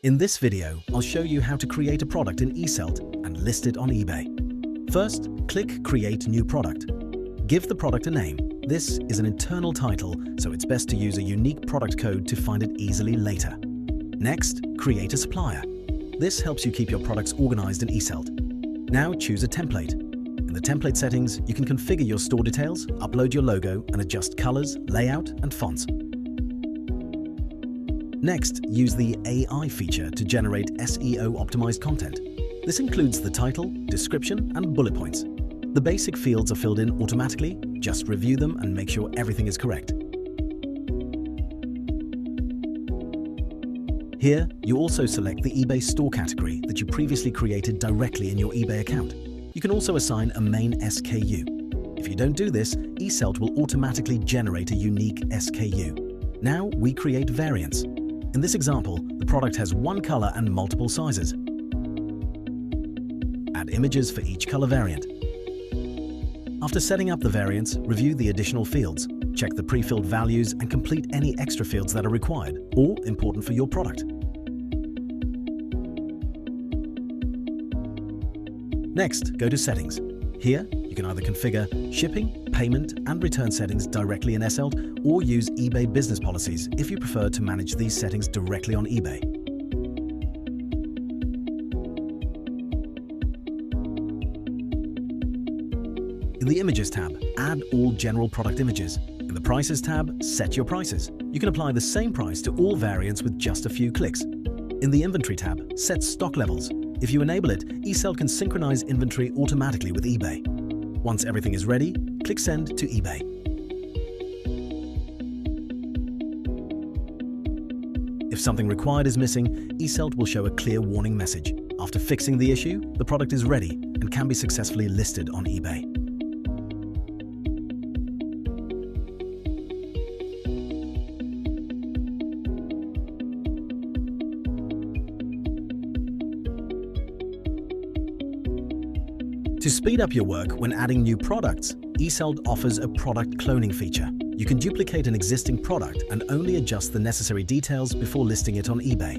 In this video, I'll show you how to create a product in Eselt and list it on eBay. First, click Create New Product. Give the product a name. This is an internal title, so it's best to use a unique product code to find it easily later. Next, create a supplier. This helps you keep your products organized in Eselt. Now choose a template. In the template settings, you can configure your store details, upload your logo, and adjust colors, layout, and fonts. Next, use the AI feature to generate SEO-optimized content. This includes the title, description, and bullet points. The basic fields are filled in automatically. Just review them and make sure everything is correct. Here, you also select the eBay store category that you previously created directly in your eBay account. You can also assign a main SKU. If you don't do this, Eselt will automatically generate a unique SKU. Now we create variants. In this example, the product has one color and multiple sizes. Add images for each color variant. After setting up the variants, review the additional fields. Check the pre-filled values and complete any extra fields that are required or important for your product. Next, go to Settings. Here, you can either configure shipping, payment, and return settings directly in Eselt or use eBay business policies if you prefer to manage these settings directly on eBay. In the Images tab, add all general product images. In the Prices tab, set your prices. You can apply the same price to all variants with just a few clicks. In the Inventory tab, set stock levels. If you enable it, Eselt can synchronize inventory automatically with eBay. Once everything is ready, click Send to eBay. If something required is missing, Eselt will show a clear warning message. After fixing the issue, the product is ready and can be successfully listed on eBay. To speed up your work when adding new products, Eselt offers a product cloning feature. You can duplicate an existing product and only adjust the necessary details before listing it on eBay.